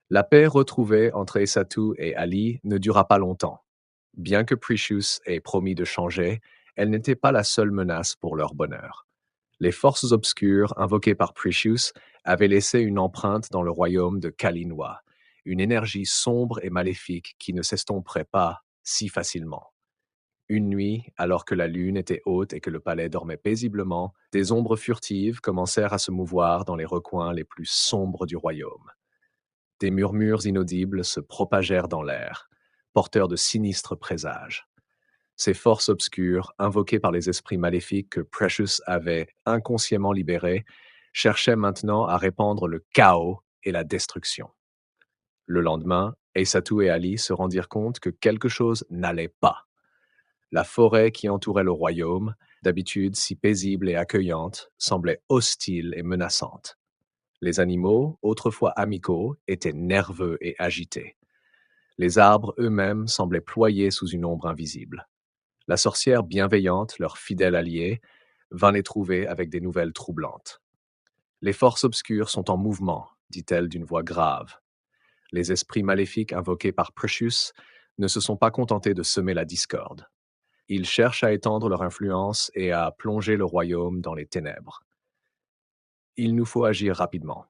La paix retrouvée entre Esatu et Ali ne dura pas longtemps. Bien que Precious ait promis de changer, elle n'était pas la seule menace pour leur bonheur. Les forces obscures invoquées par Precious avaient laissé une empreinte dans le royaume de Kalinwa, une énergie sombre et maléfique qui ne s'estomperait pas si facilement. Une nuit, alors que la lune était haute et que le palais dormait paisiblement, des ombres furtives commencèrent à se mouvoir dans les recoins les plus sombres du royaume. Des murmures inaudibles se propagèrent dans l'air, porteurs de sinistres présages. Ces forces obscures, invoquées par les esprits maléfiques que Precious avait inconsciemment libérés, cherchaient maintenant à répandre le chaos et la destruction. Le lendemain, Aissatou et Ali se rendirent compte que quelque chose n'allait pas. La forêt qui entourait le royaume, d'habitude si paisible et accueillante, semblait hostile et menaçante. Les animaux, autrefois amicaux, étaient nerveux et agités. Les arbres eux-mêmes semblaient ployés sous une ombre invisible. La sorcière bienveillante, leur fidèle alliée, vint les trouver avec des nouvelles troublantes. Les forces obscures sont en mouvement, dit-elle d'une voix grave. Les esprits maléfiques invoqués par Precious ne se sont pas contentés de semer la discorde. Ils cherchent à étendre leur influence et à plonger le royaume dans les ténèbres. Il nous faut agir rapidement.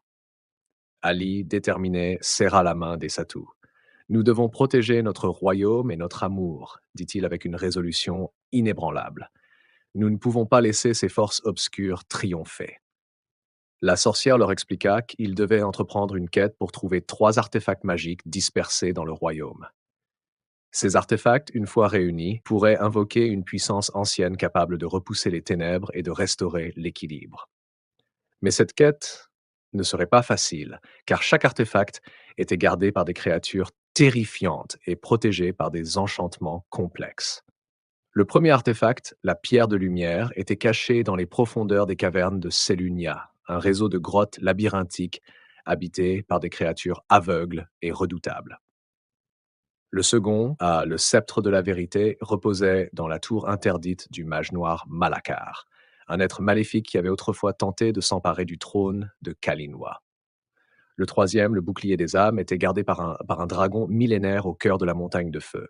Ali, déterminé, serra la main d'Essatou. Nous devons protéger notre royaume et notre amour, dit-il avec une résolution inébranlable. Nous ne pouvons pas laisser ces forces obscures triompher. La sorcière leur expliqua qu'ils devaient entreprendre une quête pour trouver 3 artefacts magiques dispersés dans le royaume. Ces artefacts, une fois réunis, pourraient invoquer une puissance ancienne capable de repousser les ténèbres et de restaurer l'équilibre. Mais cette quête ne serait pas facile, car chaque artefact était gardé par des créatures terrifiantes et protégé par des enchantements complexes. Le premier artefact, la pierre de lumière, était caché dans les profondeurs des cavernes de Selunia, un réseau de grottes labyrinthiques habitées par des créatures aveugles et redoutables. Le second, le sceptre de la vérité, reposait dans la tour interdite du mage noir Malakar, un être maléfique qui avait autrefois tenté de s'emparer du trône de Kalinwa. Le troisième, le bouclier des âmes, était gardé par un dragon millénaire au cœur de la montagne de feu.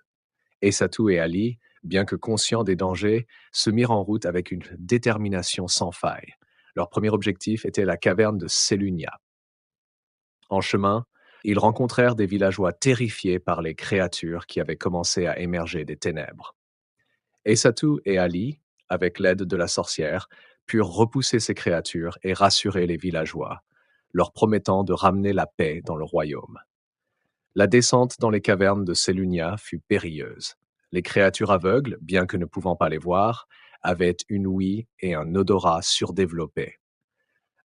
Essatou et Ali, bien que conscients des dangers, se mirent en route avec une détermination sans faille. Leur premier objectif était la caverne de Selunia. En chemin, ils rencontrèrent des villageois terrifiés par les créatures qui avaient commencé à émerger des ténèbres. Essatou et Ali, avec l'aide de la sorcière, purent repousser ces créatures et rassurer les villageois, leur promettant de ramener la paix dans le royaume. La descente dans les cavernes de Selunia fut périlleuse. Les créatures aveugles, bien que ne pouvant pas les voir, avaient une ouïe et un odorat surdéveloppés.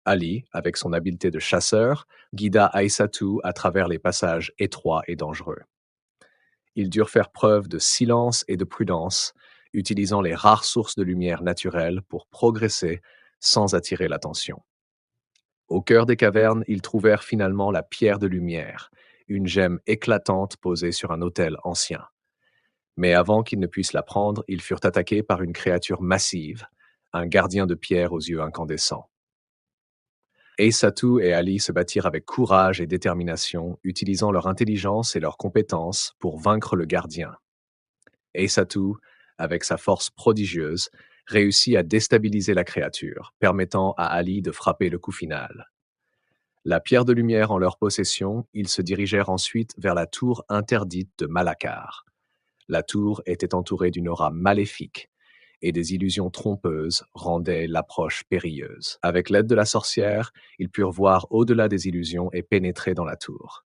Ali, avec son habileté de chasseur, guida Aïssatou à travers les passages étroits et dangereux. Ils durent faire preuve de silence et de prudence, utilisant les rares sources de lumière naturelle pour progresser sans attirer l'attention. Au cœur des cavernes, ils trouvèrent finalement la pierre de lumière, une gemme éclatante posée sur un autel ancien. Mais avant qu'ils ne puissent la prendre, ils furent attaqués par une créature massive, un gardien de pierre aux yeux incandescents. Aissatou et Ali se battirent avec courage et détermination, utilisant leur intelligence et leurs compétences pour vaincre le gardien. Aissatou, avec sa force prodigieuse, réussit à déstabiliser la créature, permettant à Ali de frapper le coup final. La pierre de lumière en leur possession, ils se dirigèrent ensuite vers la tour interdite de Malakar. La tour était entourée d'une aura maléfique, et des illusions trompeuses rendaient l'approche périlleuse. Avec l'aide de la sorcière, ils purent voir au-delà des illusions et pénétrer dans la tour.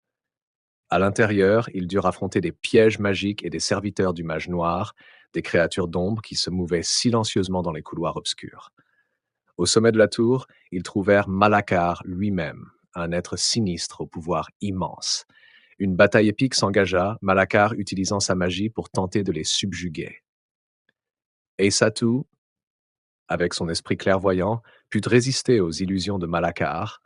À l'intérieur, ils durent affronter des pièges magiques et des serviteurs du mage noir, des créatures d'ombre qui se mouvaient silencieusement dans les couloirs obscurs. Au sommet de la tour, ils trouvèrent Malakar lui-même, un être sinistre au pouvoir immense. Une bataille épique s'engagea, Malakar utilisant sa magie pour tenter de les subjuguer. Aissatou, avec son esprit clairvoyant, put résister aux illusions de Malakar,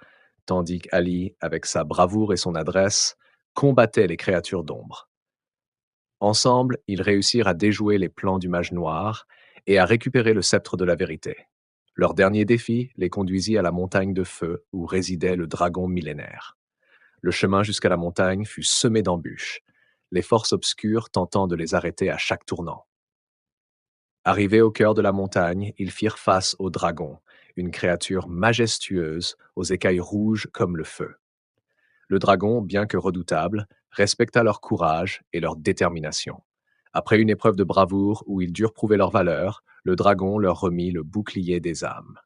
tandis qu'Ali, avec sa bravoure et son adresse, combattait les créatures d'ombre. Ensemble, ils réussirent à déjouer les plans du mage noir et à récupérer le sceptre de la vérité. Leur dernier défi les conduisit à la montagne de feu où résidait le dragon millénaire. Le chemin jusqu'à la montagne fut semé d'embûches, les forces obscures tentant de les arrêter à chaque tournant. Arrivés au cœur de la montagne, ils firent face au dragon, une créature majestueuse aux écailles rouges comme le feu. Le dragon, bien que redoutable, respecta leur courage et leur détermination. Après une épreuve de bravoure où ils durent prouver leur valeur, le dragon leur remit le bouclier des âmes.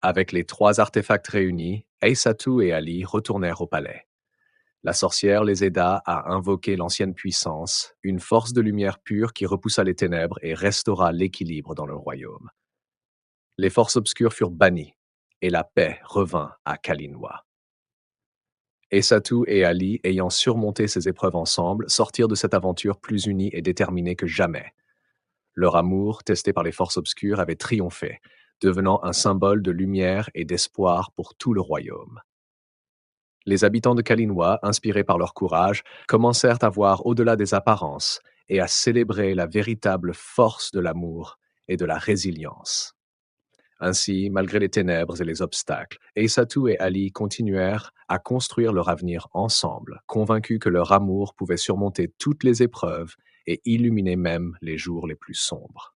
Avec les trois artefacts réunis, Aissatou et Ali retournèrent au palais. La sorcière les aida à invoquer l'ancienne puissance, une force de lumière pure qui repoussa les ténèbres et restaura l'équilibre dans le royaume. Les forces obscures furent bannies, et la paix revint à Kalinwa. Aissatou et Ali, ayant surmonté ces épreuves ensemble, sortirent de cette aventure plus unis et déterminés que jamais. Leur amour, testé par les forces obscures, avait triomphé, devenant un symbole de lumière et d'espoir pour tout le royaume. Les habitants de Kalinwa, inspirés par leur courage, commencèrent à voir au-delà des apparences et à célébrer la véritable force de l'amour et de la résilience. Ainsi, malgré les ténèbres et les obstacles, Aissatou et Ali continuèrent à construire leur avenir ensemble, convaincus que leur amour pouvait surmonter toutes les épreuves et illuminer même les jours les plus sombres.